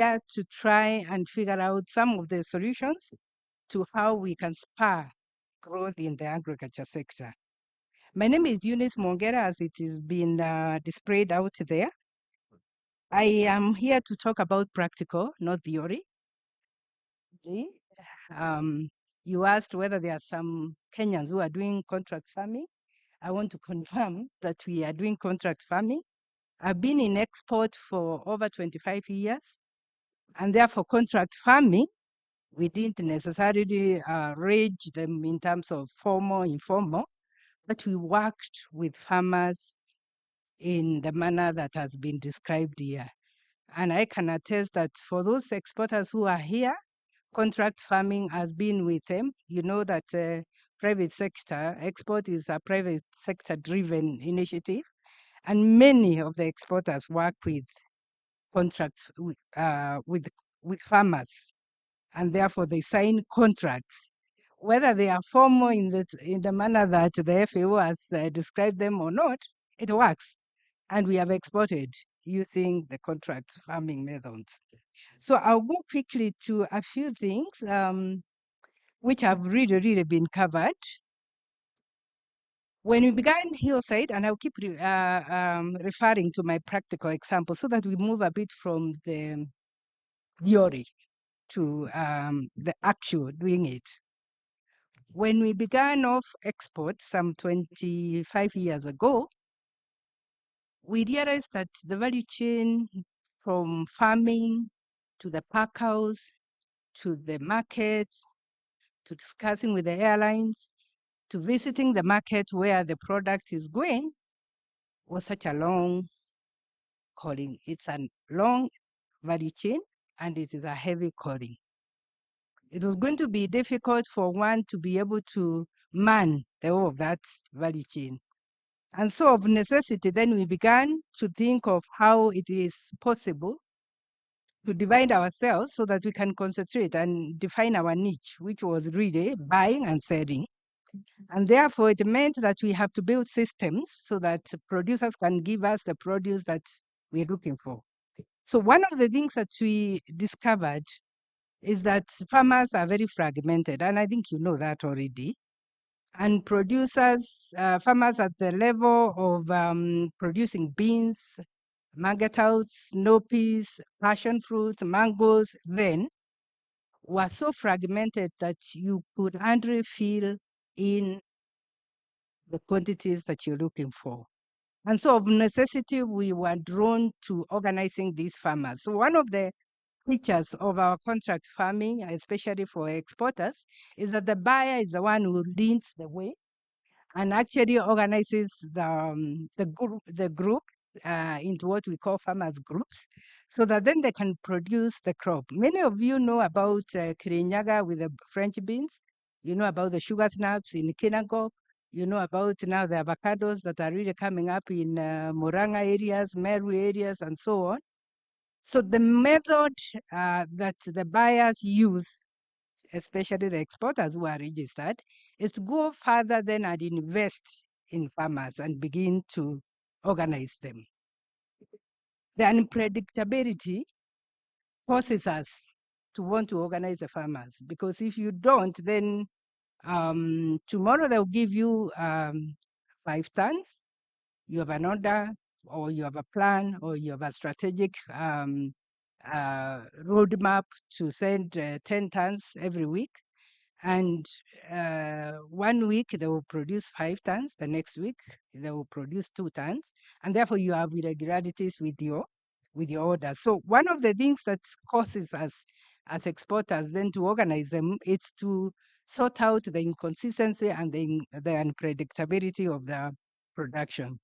here to try and figure out some of the solutions to how we can spur growth in the agriculture sector. My name is Eunice Mongera, as it is been displayed out there. I am here to talk about practical, not theory. Um, you asked whether there are some Kenyans who are doing contract farming. I want to confirm that we are doing contract farming. I've been in export for over 25 years, and therefore contract farming, we didn't necessarily range them in terms of formal, informal, but we worked with farmers in the manner that has been described here. And I can attest that for those exporters who are here, contract farming has been with them. You know that private sector, export is a private sector driven initiative. And many of the exporters work with contracts with farmers. And therefore they sign contracts. Whether they are formal in the manner that the FAO has described them or not, it works. And we have exported using the contract farming methods. So I'll go quickly to a few things which have really been covered. When we began Hillside, and I'll keep referring to my practical example so that we move a bit from the theory to the actual doing it. When we began off export some 25 years ago, we realized that the value chain from farming to the pack house, to the market, to discussing with the airlines, to visiting the market where the product is going was such a long calling. It's a long value chain and it is a heavy calling. It was going to be difficult for one to be able to man the whole of that value chain. And so of necessity, then we began to think of how it is possible to divide ourselves so that we can concentrate and define our niche, which was really buying and selling. And therefore, it meant that we have to build systems so that producers can give us the produce that we're looking for. So one of the things that we discovered is that farmers are very fragmented, and I think you know that already. And producers, farmers at the level of producing beans, mangoes, snow peas, passion fruits, mangoes, then were so fragmented that you could hardly fill in the quantities that you're looking for. And so of necessity, we were drawn to organizing these farmers. So one of the features of our contract farming, especially for exporters, is that the buyer is the one who leads the way and actually organizes the group into what we call farmers groups, so that then they can produce the crop. Many of you know about Kirinyaga with the French beans. You know about the sugar snaps in Kinangop. You know about now the avocados that are really coming up in Murang'a areas, Meru areas, and so on. So the method that the buyers use, especially the exporters who are registered, is to go further then and invest in farmers and begin to organize them. The unpredictability forces us to want to organize the farmers, because if you don't, then tomorrow they'll give you 5 tons, you have an order, or you have a plan, or you have a strategic roadmap to send 10 tons every week. And 1 week they will produce 5 tons, the next week they will produce 2 tons, and therefore you have irregularities with your order. So one of the things that causes us as exporters then to organize them is to sort out the inconsistency and the unpredictability of the production.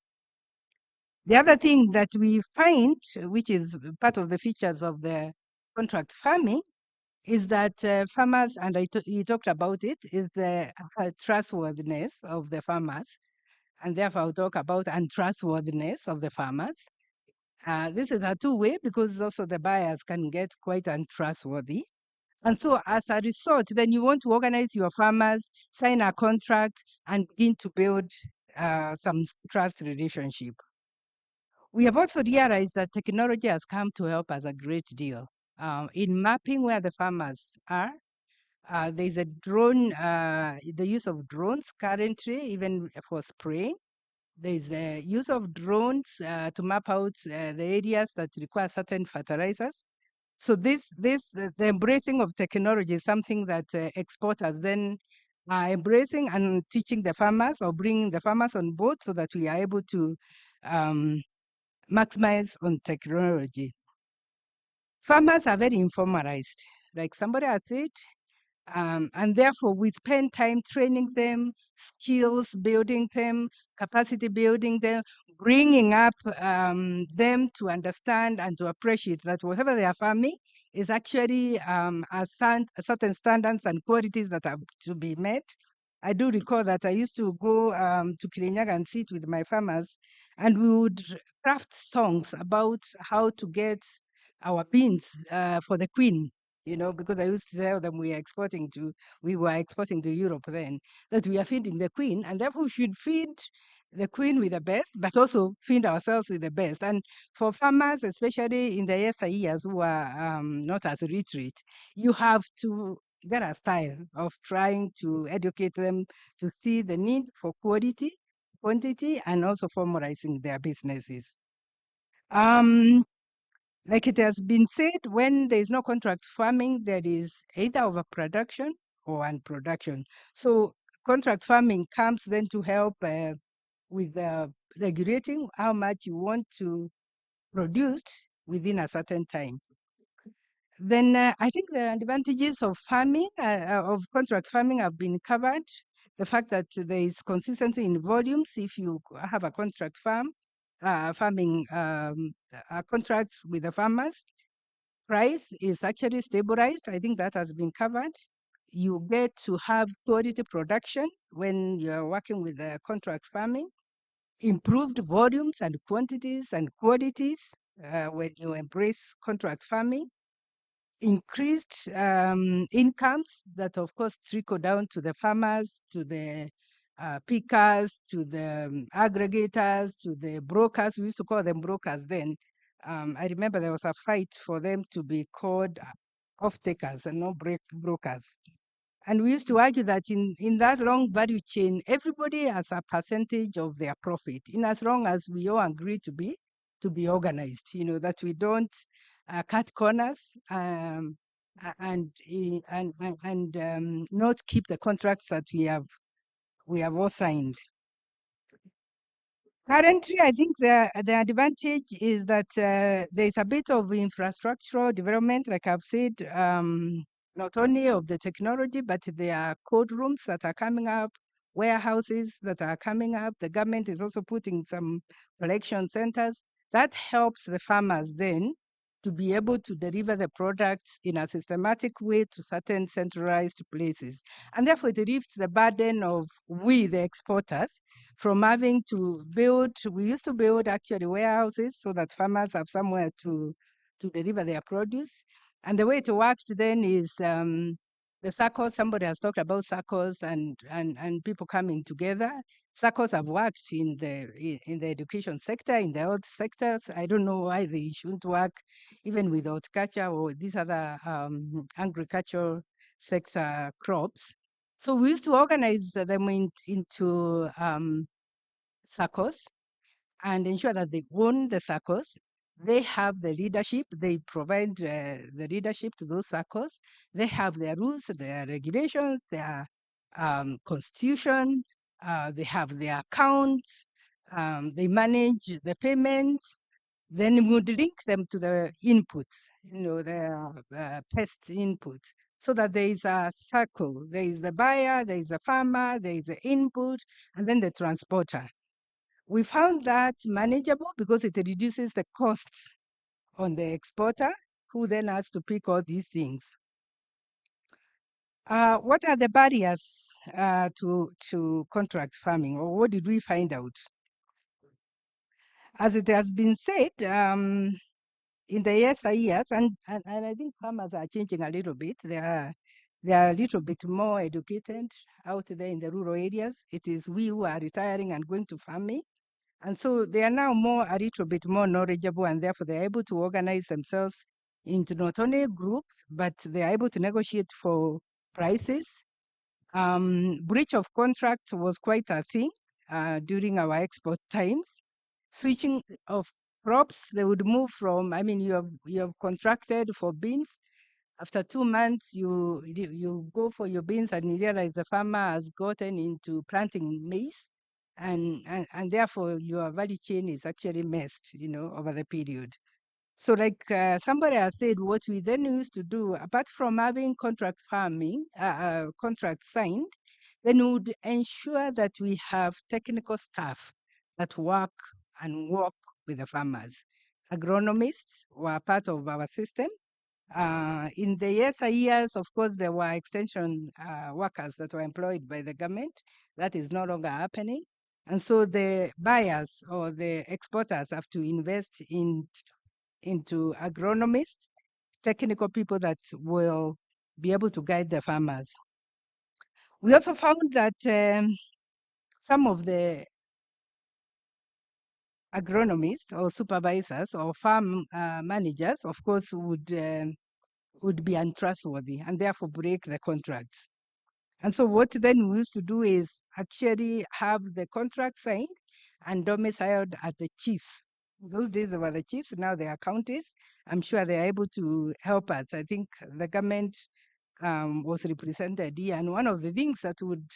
The other thing that we find, which is part of the features of the contract farming, is that farmers, and you talked about it, is the trustworthiness of the farmers. And therefore, I'll talk about untrustworthiness of the farmers. This is a two-way, because also the buyers can get quite untrustworthy. And so as a result, then you want to organize your farmers, sign a contract, and begin to build some trust relationship. We have also realized that technology has come to help us a great deal. in mapping where the farmers are. There's a drone, the use of drones currently, even for spraying. There's a use of drones to map out the areas that require certain fertilizers. So the embracing of technology is something that exporters then are embracing and teaching the farmers or bringing the farmers on board so that we are able to um, maximize on technology. Farmers are very informalized. Like somebody has said, and therefore, we spend time training them, skills building them, capacity building them, bringing up them to understand and to appreciate that whatever they are farming is actually certain standards and qualities that are to be met. I do recall that I used to go to Kirinyaga and sit with my farmers, and we would craft songs about how to get our beans for the queen, because I used to tell them we were exporting to Europe then, that we are feeding the queen, and therefore we should feed the queen with the best, but also feed ourselves with the best. And for farmers, especially in the yesteryears who are not as literate, you have to get a style of trying to educate them to see the need for quality, quantity, and also formalizing their businesses. Um, like it has been said, when there is no contract farming, there is either overproduction or unproduction. So contract farming comes then to help with regulating how much you want to produce within a certain time. Then I think the advantages of farming, of contract farming, have been covered. The fact that there is consistency in volumes if you have a contract farming contracts with the farmers. Price is actually stabilized. I think that has been covered. You get to have quality production when you're working with contract farming, improved volumes and quantities and qualities when you embrace contract farming, increased incomes that, of course, trickle down to the farmers, to the pickers, to the aggregators, to the brokers. We used to call them brokers then. I remember there was a fight for them to be called off-takers and not brokers. And we used to argue that in that long value chain, everybody has a percentage of their profit, in as long as we all agree to be organized, that we don't cut corners and not keep the contracts that we have all signed. Currently, I think the advantage is that there's a bit of infrastructural development, like I've said, not only of the technology, but there are code rooms that are coming up, warehouses that are coming up. The government is also putting some collection centers. That helps the farmers then to be able to deliver the products in a systematic way to certain centralized places. And therefore, it lifts the burden of we, the exporters, from having to build. We used to build actually warehouses so that farmers have somewhere to deliver their produce. And the way it worked then is the circles. Somebody has talked about circles and people coming together. Circles have worked in the education sector, in the health sectors. I don't know why they shouldn't work even with horticulture or these other agricultural sector crops. So we used to organize them into circles and ensure that they own the circles. They have the leadership. They provide the leadership to those circles. They have their rules, their regulations, their constitution. They have their accounts. They manage the payments. Then we would link them to the inputs, the pest inputs, so that there is a circle. There is the buyer, there is the farmer, there is the input, and then the transporter. We found that manageable because it reduces the costs on the exporter, who then has to pick all these things. What are the barriers to contract farming, or what did we find out? As it has been said, in the years, and I think farmers are changing a little bit. They are a little bit more educated out there in the rural areas. It is we who are retiring and going to farming. And so they are now a little bit more knowledgeable, and therefore they're able to organize themselves into not only groups, but they are able to negotiate for prices. Breach of contract was quite a thing during our export times. Switching of crops, they would move from, I mean, you have contracted for beans. After 2 months, you go for your beans and you realize the farmer has gotten into planting maize, and therefore your value chain is actually messed, over the period. So, like somebody has said, what we then used to do, apart from having contract farming, contract signed, then we would ensure that we have technical staff that work and work with the farmers. Agronomists were part of our system. In the years, of course, there were extension workers that were employed by the government. That is no longer happening. And so the buyers or the exporters have to invest into agronomists, technical people that will be able to guide the farmers. We also found that some of the agronomists or supervisors or farm managers, of course, would be untrustworthy and therefore break the contracts. And so what then we used to do is actually have the contract signed and domiciled at the chiefs. Those days they were the chiefs, now they are counties. I'm sure they are able to help us. I think the government was represented here. And one of the things that would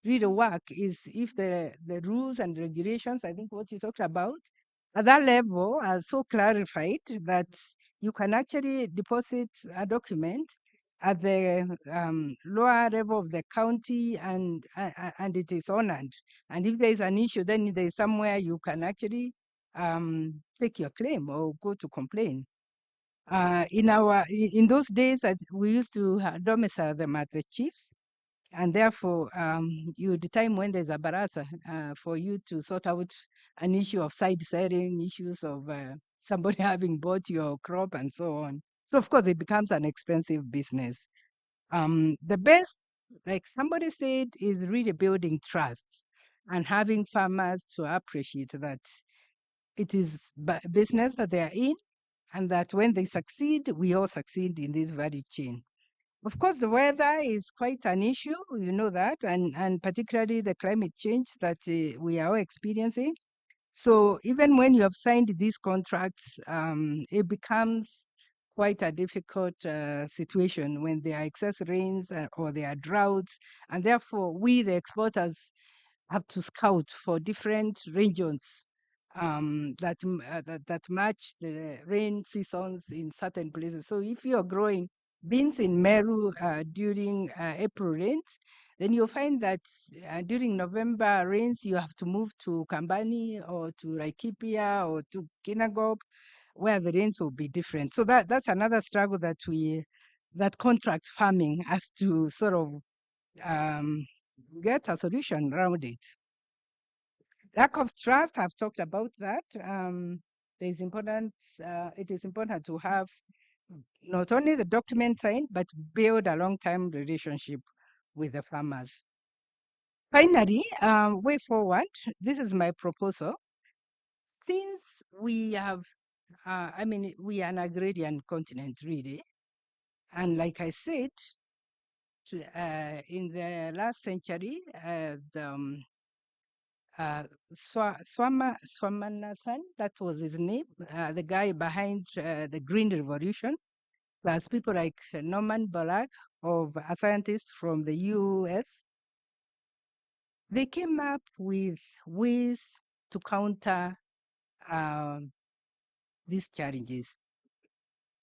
really work is if the rules and regulations, I think what you talked about, at that level are so clarified that you can actually deposit a document at the lower level of the county and it is honored. And if there is an issue, then there is somewhere you can actually take your claim or go to complain. In those days, we used to domicile them at the chiefs, and therefore you the time when there's a barasa for you to sort out an issue of side selling, issues of somebody having bought your crop and so on. So of course it becomes an expensive business. The best, like somebody said, is really building trust and having farmers to appreciate that it is business that they are in, and that when they succeed, we all succeed in this value chain. Of course, the weather is quite an issue, you know that, and particularly the climate change that we are all experiencing. So even when you have signed these contracts, it becomes quite a difficult situation when there are excess rains or there are droughts, and therefore we, the exporters, have to scout for different regions that match the rain seasons in certain places. So if you are growing beans in Meru during April rains, then you'll find that during November rains, you have to move to Kambani or to Laikipia or to Kinangop, where the rains will be different. So that's another struggle that contract farming has to sort of um, get a solution around it. Lack of trust, I've talked about that. There's important, it is important to have not only the document signed, but build a long-term relationship with the farmers. Finally, way forward, this is my proposal. Since we have, we are an agrarian continent, really. And like I said, in the last century, Swaminathan, that was his name, the guy behind the Green Revolution, plus people like Norman Borlaug, a scientist from the US. They came up with ways to counter these challenges.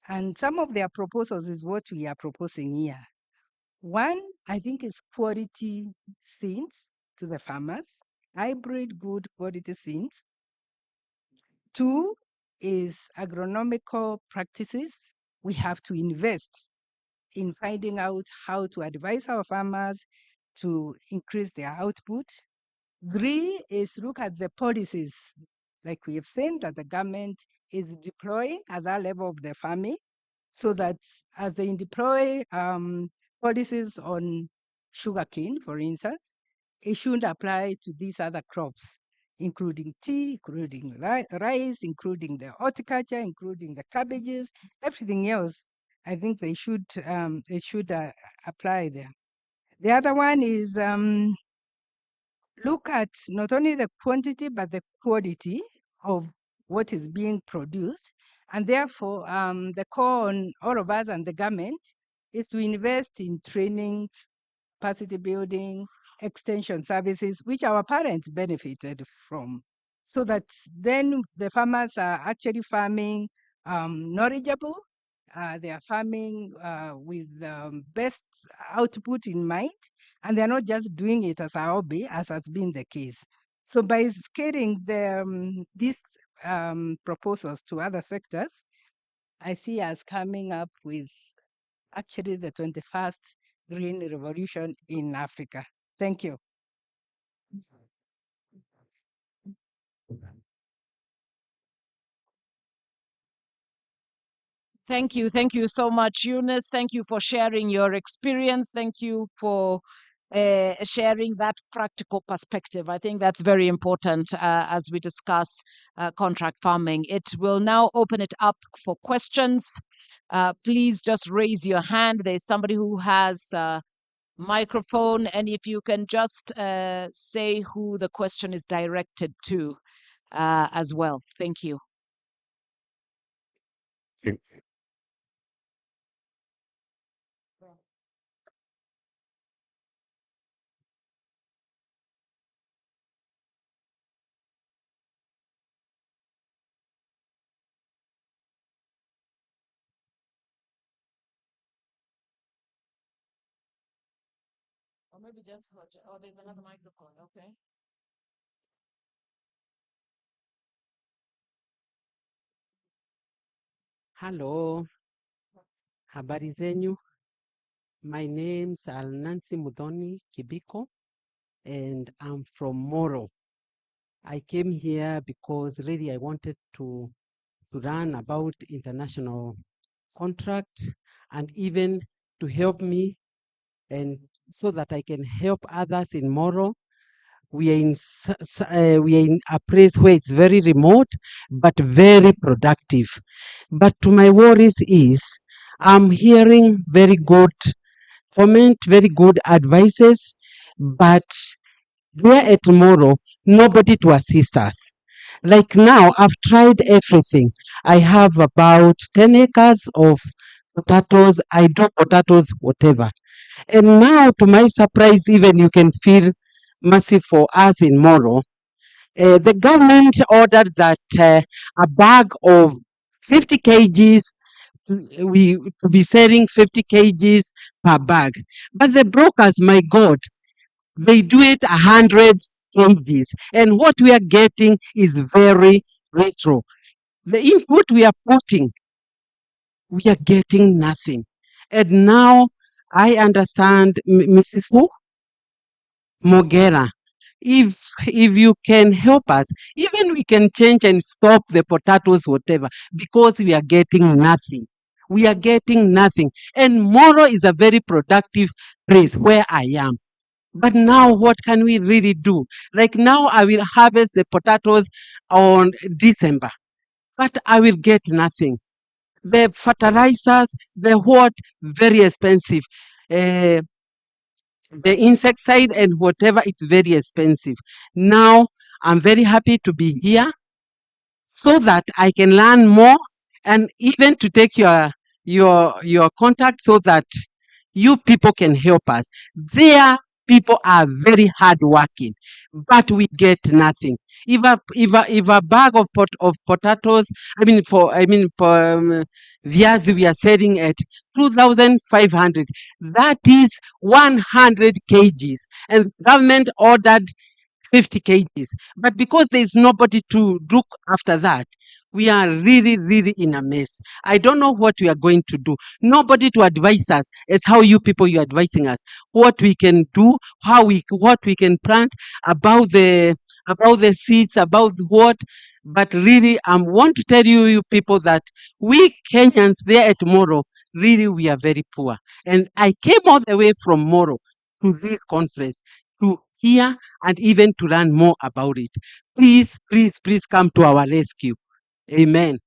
And some of their proposals is what we are proposing here. One, I think, is quality seeds to the farmers, hybrid good quality seeds. Two is agronomical practices. We have to invest in finding out how to advise our farmers to increase their output. Three is look at the policies, like we have seen that the government is deploying at that level of the farming, so that as they deploy policies on sugarcane, for instance, it shouldn't apply to these other crops. including tea, including rice, including the horticulture, including the cabbages, everything else. I think they should apply there. The other one is look at not only the quantity but the quality of what is being produced, and therefore the call on all of us and the government is to invest in training, capacity building, extension services, which our parents benefited from, so that then the farmers are actually farming knowledgeable. They are farming with best output in mind, and they're not just doing it as a hobby, as has been the case. So by scaling these proposals to other sectors, I see us coming up with actually the 21st green revolution in Africa. Thank you. Thank you. Thank you so much, Eunice. Thank you for sharing your experience. Thank you for sharing that practical perspective. I think that's very important as we discuss contract farming. It will now open it up for questions. Please just raise your hand. There's somebody who has a microphone, and if you can just say who the question is directed to as well. Thank you. Or maybe just, oh, there's another microphone. Okay. Hello, habari zenyu. My name's Nancy Mudhoni Kibiko, and I'm from Moro. I came here because really I wanted to learn about international contract and even to help me and so that I can help others in Moro. We are in a place where it's very remote but very productive. But to my worries is I'm hearing very good comment, very good advices, but there at Moro, nobody to assist us. Like now, I've tried everything. I have about 10 acres of potatoes. I do potatoes, whatever. And now, to my surprise, even you can feel mercy for us in Moro. The government ordered that a bag of 50 kgs, to be selling 50 kgs per bag. But the brokers, my God, they do it 100 kgs. And what we are getting is very retro. The input we are putting, we are getting nothing. And now I understand, Mrs. Who? Mogera. If you can help us, even we can change and stop the potatoes, whatever, because we are getting nothing. We are getting nothing. And Moro is a very productive place where I am. But now what can we really do? Like now I will harvest the potatoes on December, but I will get nothing. The fertilizers, the what, very expensive. Uh, the insecticide and whatever, it's very expensive. Now I'm very happy to be here so that I can learn more and even to take your contact so that you people can help us. Their people are very hardworking, but we get nothing. If a bag of potatoes, for viazi we are selling at 2,500. That is 100 kgs, and government ordered 50 kgs. But because there is nobody to look after that, we are really, really in a mess. I don't know what we are going to do. Nobody to advise us as how you people you are advising us what we can do, what we can plant, about the seeds, about what. But really, I want to tell you people that we Kenyans there at Moro, really we are very poor. And I came all the way from Moro to this conference to hear and even to learn more about it. please, please, please come to our rescue. Amen.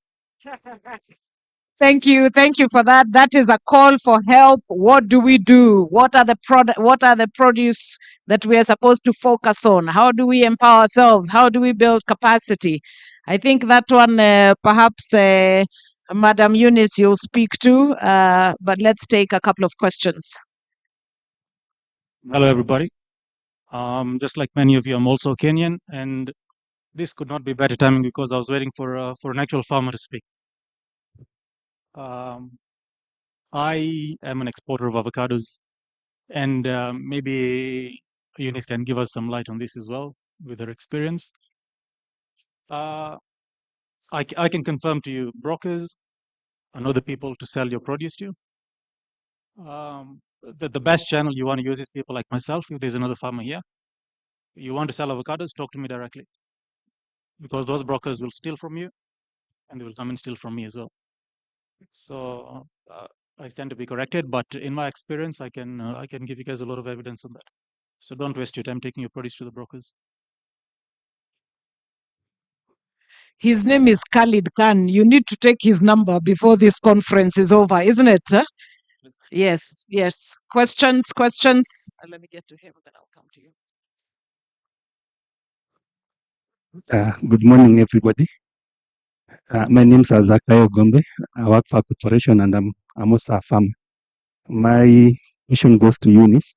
Thank you. Thank you for that. That is a call for help. What do we do? What are the produce that we are supposed to focus on? How do we empower ourselves? How do we build capacity? I think that one perhaps Madam Eunice you'll speak to, but let's take a couple of questions. Hello, everybody. Just like many of you, I'm also Kenyan, and this could not be better timing because I was waiting for an actual farmer to speak. I am an exporter of avocados, and maybe Eunice can give us some light on this as well with her experience. I can confirm to you, brokers are not the people to sell your produce to. The best channel you want to use is people like myself. If there's another farmer here, you want to sell avocados, talk to me directly, because those brokers will steal from you, and they will come and steal from me as well. So I stand to be corrected, but in my experience, I can give you guys a lot of evidence on that. So don't waste your time taking your produce to the brokers. His name is Khalid Khan. You need to take his number before this conference is over, isn't it? Huh? Yes, yes. Questions? Let me get to him, then I'll come to you. Good morning, everybody. My name is Zakayo Gombe. I work for a corporation and I'm also a farmer. My question goes to Eunice.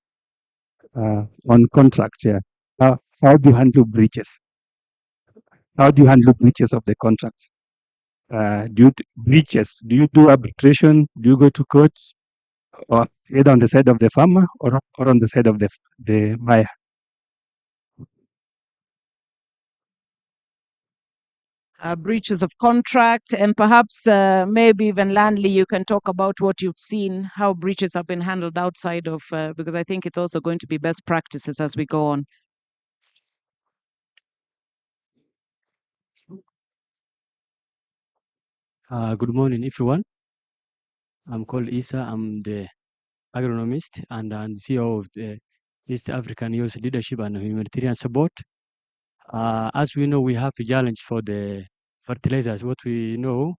On contract here, how do you handle breaches? How do you handle breaches of the contracts? Do you do arbitration? Do you go to court? Or either on the side of the farmer or on the side of the buyer? Breaches of contract, and perhaps maybe even Landley, you can talk about what you've seen, how breaches have been handled outside of, because I think it's also going to be best practices as we go on. Good morning, everyone. I'm called Isa. I'm the agronomist and CEO of the East African Youth Leadership and Humanitarian Support. As we know, we have a challenge for the fertilizers. What we know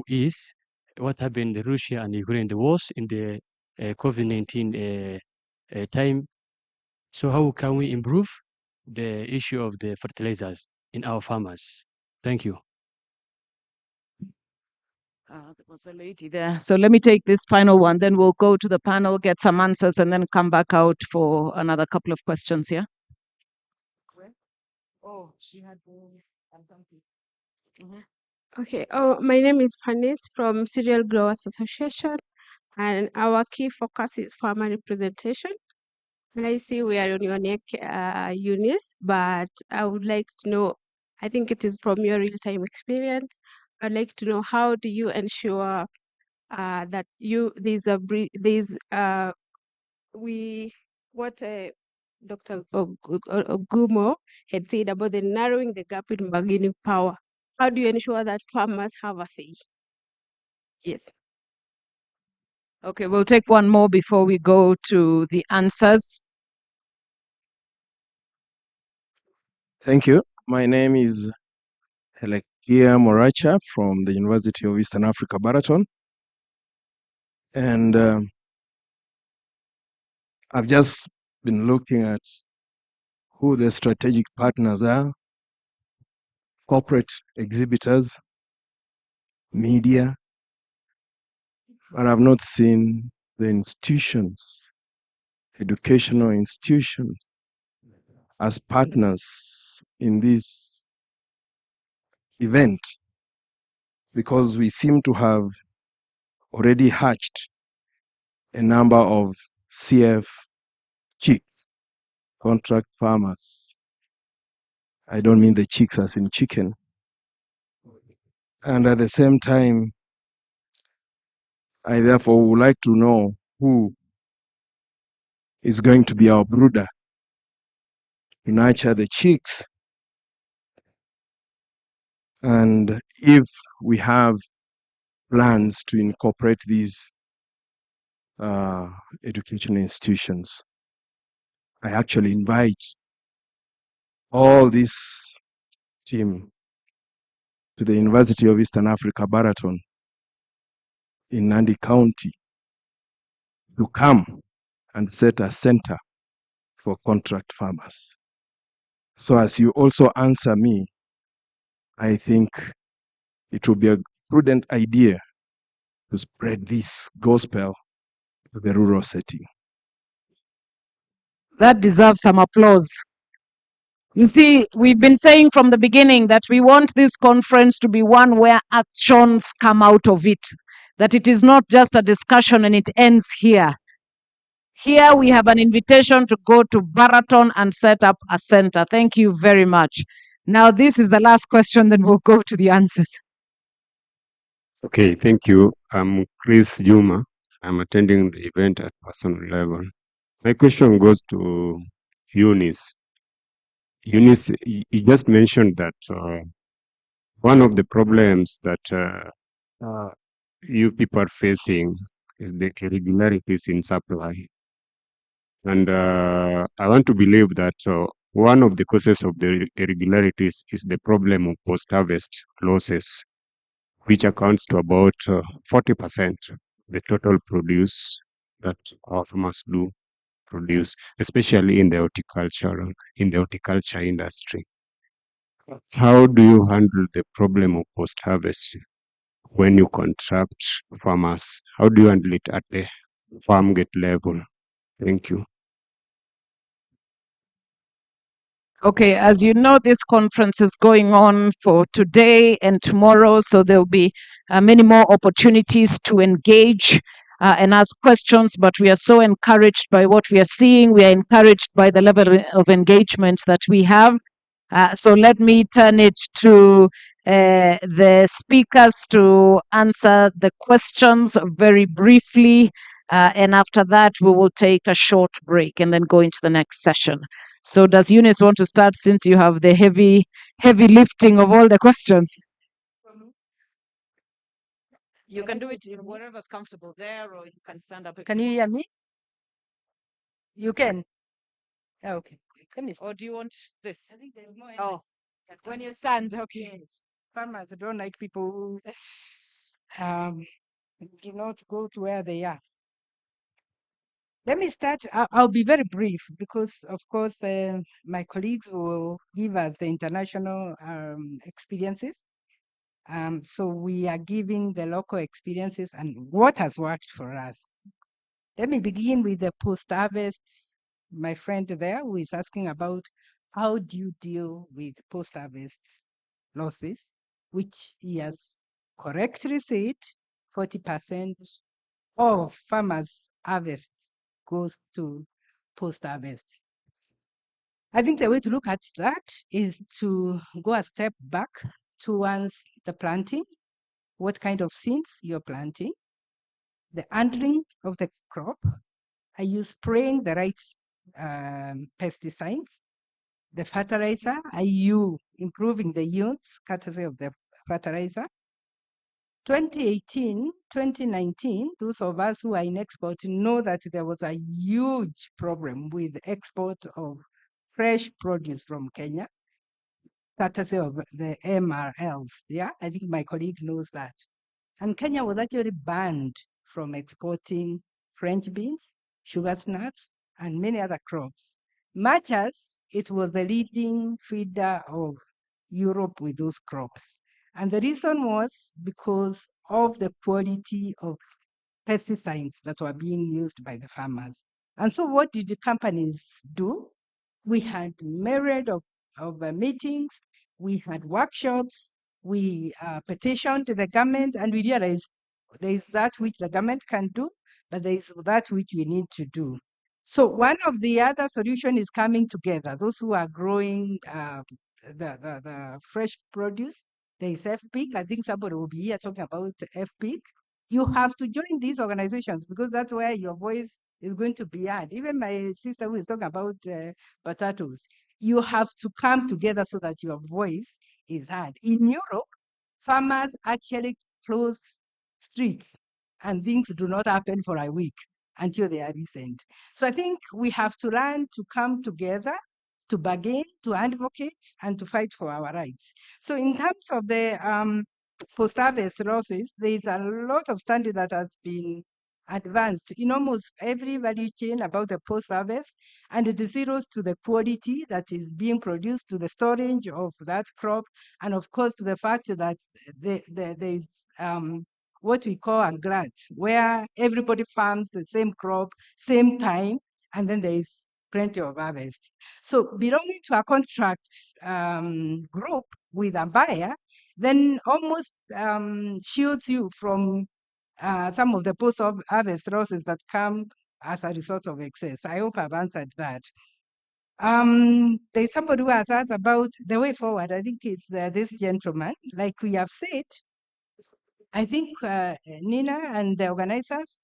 is what happened in Russia and Ukraine, the wars in the COVID-19 time. So how can we improve the issue of the fertilizers in our farmers? Thank you. There was a lady there. So let me take this final one, then we'll go to the panel, get some answers, and then come back out for another couple of questions, yeah? Where? Oh, she had... Okay. Oh, my name is Fanis from Cereal Growers Association, and our key focus is farmer representation. And I see we are on your neck, Eunice, but I would like to know, I think it is from your real-time experience, I'd like to know how do you ensure that what Dr. Ogumo had said about the narrowing the gap in bargaining power. How do you ensure that farmers have a say? Yes. Okay, we'll take one more before we go to the answers. Thank you. My name is Helekia Moracha from the University of Eastern Africa, Baraton. And I've just been looking at who the strategic partners are, corporate exhibitors, media, but I've not seen the institutions, educational institutions, as partners in this event, because we seem to have already hatched a number of CF chicks, contract farmers. I don't mean the chicks as in chicken. And at the same time, I therefore would like to know who is going to be our brooder to nurture the chicks, and if we have plans to incorporate these educational institutions. I actually invite all this team to the University of Eastern Africa, Baraton, in Nandi County, to come and set a center for contract farmers. So as you also answer me, I think it will be a prudent idea to spread this gospel to the rural setting. That deserves some applause. You see, we've been saying from the beginning that we want this conference to be one where actions come out of it, that it is not just a discussion and it ends here. Here we have an invitation to go to Baraton and set up a center. Thank you very much. Now, this is the last question, then we'll go to the answers. Okay, thank you. I'm Chris Juma. I'm attending the event at personal level. My question goes to Eunice. Eunice, you just mentioned that one of the problems that you people are facing is the irregularities in supply. And I want to believe that one of the causes of the irregularities is the problem of post-harvest losses, which accounts to about 40% the total produce that our farmers do produce, especially in the horticulture industry. How do you handle the problem of post-harvest when you contract farmers? How do you handle it at the farm gate level? Thank you. Okay, as you know, this conference is going on for today and tomorrow, so there'll be many more opportunities to engage and ask questions, but we are so encouraged by what we are seeing. We are encouraged by the level of engagement that we have. So let me turn it to the speakers to answer the questions very briefly. And after that, we will take a short break and then go into the next session. So does Eunice want to start since you have the heavy lifting of all the questions? You can do it wherever's comfortable there, or you can stand up. Can you hear me? You can. Okay. Let me. Or do you want this? I think there's more. Oh, when you stand, okay. Farmers don't like people who do not go to where they are. Let me start. I'll be very brief because, of course, my colleagues will give us the international experiences. So we are giving the local experiences and what has worked for us. Let me begin with the post-harvest. My friend there who is asking about how do you deal with post-harvest losses, which he has correctly said 40% of farmers' harvests goes to post-harvest. I think the way to look at that is to go a step back towards the planting, what kind of seeds you're planting, the handling of the crop, are you spraying the right pesticides, the fertilizer, are you improving the yields courtesy of the fertilizer? 2018, 2019, those of us who are in export know that there was a huge problem with export of fresh produce from Kenya, courtesy of the MRLs. Yeah, I think my colleague knows that. And Kenya was actually banned from exporting French beans, sugar snaps, and many other crops, much as it was the leading feeder of Europe with those crops. And the reason was because of the quality of pesticides that were being used by the farmers. And so what did the companies do? We had myriad of meetings, we had workshops, we petitioned the government, and we realized there is that which the government can do, but there is that which we need to do. So one of the other solution is coming together. Those who are growing the fresh produce, there is FPIC. I think somebody will be here talking about FPIC. You have to join these organizations because that's where your voice is going to be heard. Even my sister who is talking about potatoes, you have to come together so that your voice is heard. In Europe, farmers actually close streets and things do not happen for a week until they are recent. So I think we have to learn to come together to bargain, to advocate, and to fight for our rights. So in terms of the post-harvest losses, there is a lot of study that has been advanced in almost every value chain about the post-harvest, and it zeroes to the quality that is being produced, to the storage of that crop, and of course to the fact that there is what we call a glut, where everybody farms the same crop, same time, and then there is plenty of harvest. So belonging to a contract group with a buyer then almost shields you from some of the post-harvest losses that come as a result of excess. I hope I've answered that. There's somebody who has asked about the way forward. I think it's this gentleman. Like we have said, I think Nina and the organizers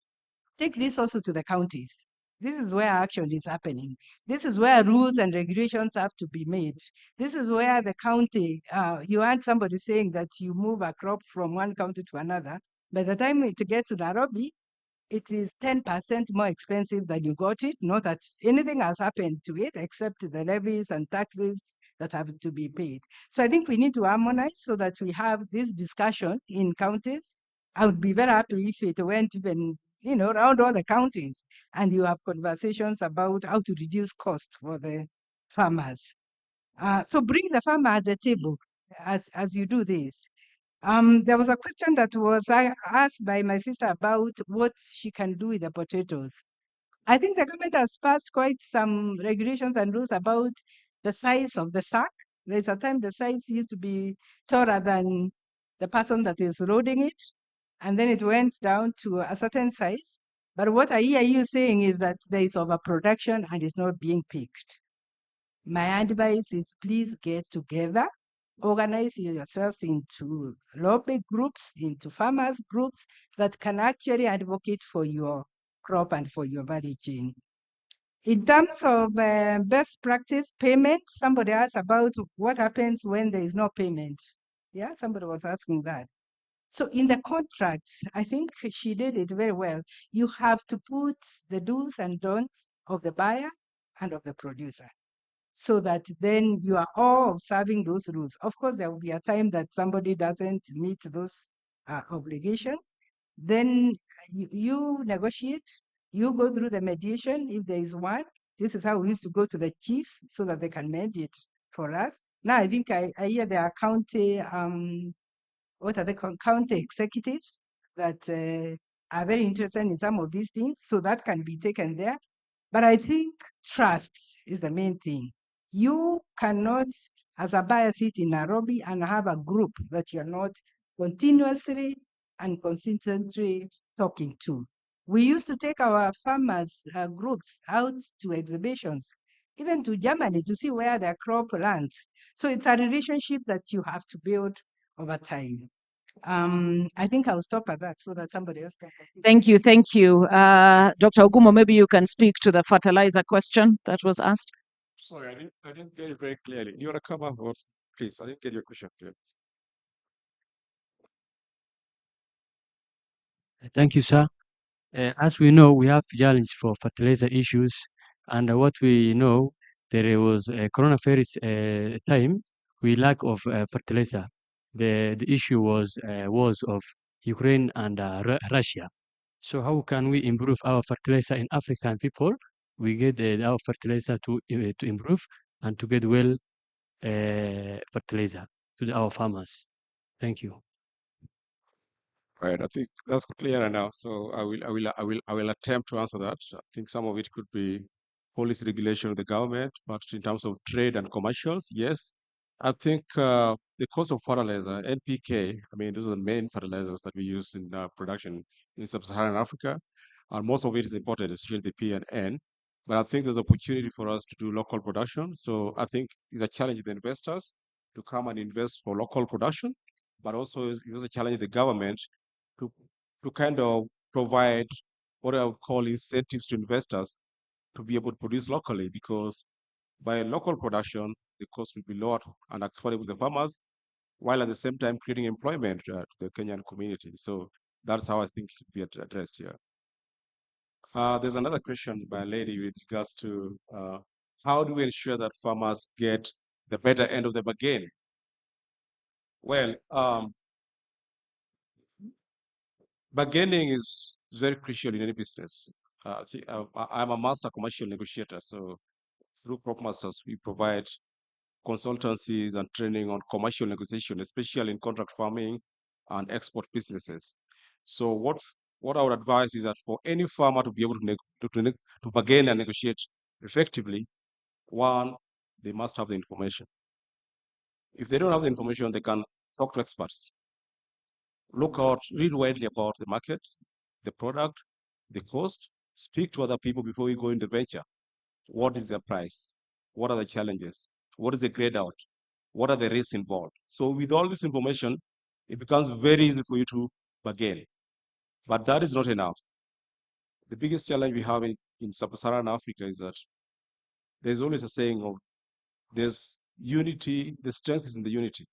take this also to the counties. This is where action is happening. This is where rules and regulations have to be made. This is where the county, you had somebody saying that you move a crop from one county to another. By the time it gets to Nairobi, it is 10% more expensive than you got it. Not that anything has happened to it except the levies and taxes that have to be paid. So I think we need to harmonize so that we have this discussion in counties. I would be very happy if it went even around all the counties and you have conversations about how to reduce costs for the farmers. So bring the farmer at the table as you do this. There was a question that was asked by my sister about what she can do with the potatoes. I think the government has passed quite some regulations and rules about the size of the sack. There's a time the size used to be taller than the person that is loading it, and then it went down to a certain size. But what I hear you saying is that there is overproduction and it's not being picked. My advice is please get together, organize yourselves into lobby groups, into farmers groups that can actually advocate for your crop and for your value chain. In terms of best practice payment, somebody asked about what happens when there is no payment. Yeah, somebody was asking that. So in the contract, I think she did it very well. You have to put the do's and don'ts of the buyer and of the producer, so that then you are all observing those rules. Of course, there will be a time that somebody doesn't meet those obligations. Then you negotiate, you go through the mediation if there is one. This is how we used to go to the chiefs so that they can mediate for us. Now I think I hear there are county, what are they called? County executives that are very interested in some of these things. So that can be taken there. But I think trust is the main thing. You cannot, as a buyer, sit in Nairobi and have a group that you're not continuously and consistently talking to. We used to take our farmers groups out to exhibitions, even to Germany, to see where their crop lands. So it's a relationship that you have to build over time. I think I'll stop at that so that somebody else can continue. Thank you. Thank you. Dr. Ogumo, maybe you can speak to the fertilizer question that was asked. Sorry, I didn't get it very clearly. You want to come up, please? I didn't get your question clearly. Thank you, sir. As we know, we have challenge for fertilizer issues, and what we know, there was a coronavirus time, we lack of fertilizer. The issue was wars of Ukraine and Russia. So how can we improve our fertilizer in African people? We get our fertilizer to improve and to get well fertilizer to our farmers. Thank you. Right, I think that's clear now. So I will attempt to answer that. I think some of it could be policy regulation of the government, but in terms of trade and commercials, yes. I think the cost of fertilizer, NPK, I mean, those are the main fertilizers that we use in production in sub-Saharan Africa, and most of it is imported, especially the P and N. But I think there's opportunity for us to do local production. So I think it's a challenge to the investors to come and invest for local production, but also it's a challenge to the government to kind of provide what I would call incentives to investors to be able to produce locally, because by local production, the cost will be lower and affordable to the farmers, while at the same time creating employment to the Kenyan community. So that's how I think it should be addressed here. There's another question by a lady with regards to how do we ensure that farmers get the better end of the bargain? Well, bargaining is very crucial in any business. I'm a master commercial negotiator, so through PropMasters, we provide consultancies and training on commercial negotiation, especially in contract farming and export businesses. So what I would advise is that for any farmer to be able to bargain and negotiate effectively, one, they must have the information. If they don't have the information, they can talk to experts. Read widely about the market, the product, the cost, speak to other people before you go into venture. What is the price? What are the challenges? What is the grade out? What are the risks involved? So with all this information, it becomes very easy for you to bargain. But that is not enough. The biggest challenge we have in sub-Saharan Africa is that there's always a saying of there's unity, the strength is in the unity.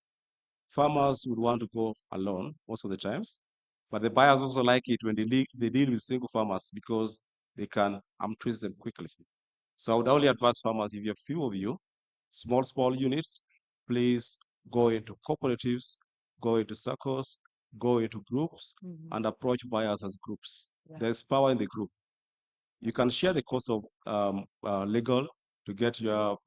Farmers would want to go alone most of the times, but the buyers also like it when they deal with single farmers because they can twist them quickly. So I would only advise farmers, if you have few of you, small units, please go into cooperatives, go into circles, go into groups, and approach buyers as groups. Yeah. There's power in the group. You can share the cost of legal to get your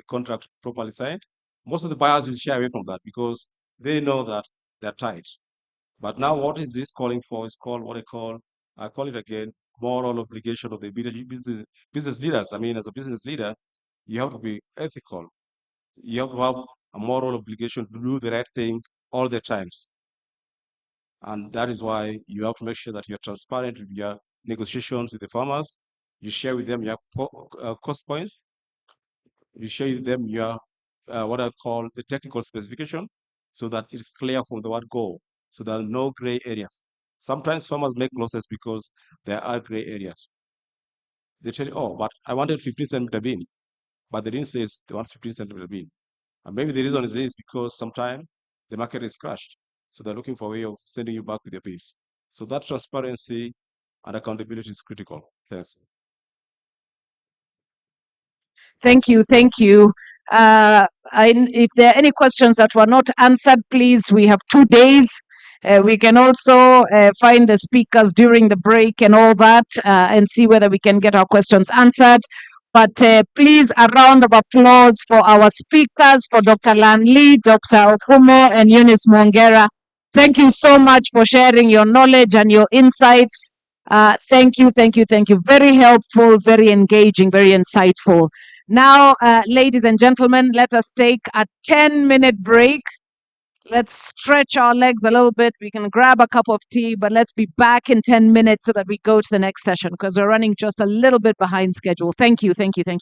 contract properly signed. Most of the buyers will shy away from that because they know that they're tight. But now what is this calling for? It's called what I call it again, moral obligation of the business leaders. I mean, as a business leader, you have to be ethical. You have to have a moral obligation to do the right thing all the times. And that is why you have to make sure that you're transparent with your negotiations with the farmers. You share with them your cost points. You share with them your what I call the technical specification, so that it's clear from the word go, so there are no gray areas. Sometimes farmers make losses because there are gray areas. They tell you, oh, but I wanted 15 centimeter bean, but they didn't say they want 15 centimeter bean. And maybe the reason is because sometimes the market is crashed. So they're looking for a way of sending you back with your beans. So that transparency and accountability is critical. Thanks. Thank you. Thank you. If there are any questions that were not answered, please, we have 2 days. We can also find the speakers during the break and all that and see whether we can get our questions answered. But please, a round of applause for our speakers, for Dr. Lan Lee, Dr. Okumo, and Eunice Mwongera. Thank you so much for sharing your knowledge and your insights. Thank you. Very helpful, very engaging, very insightful. Now, ladies and gentlemen, let us take a 10-minute break. Let's stretch our legs a little bit. We can grab a cup of tea, but let's be back in 10 minutes so that we go to the next session because we're running just a little bit behind schedule. Thank you. Fantastic.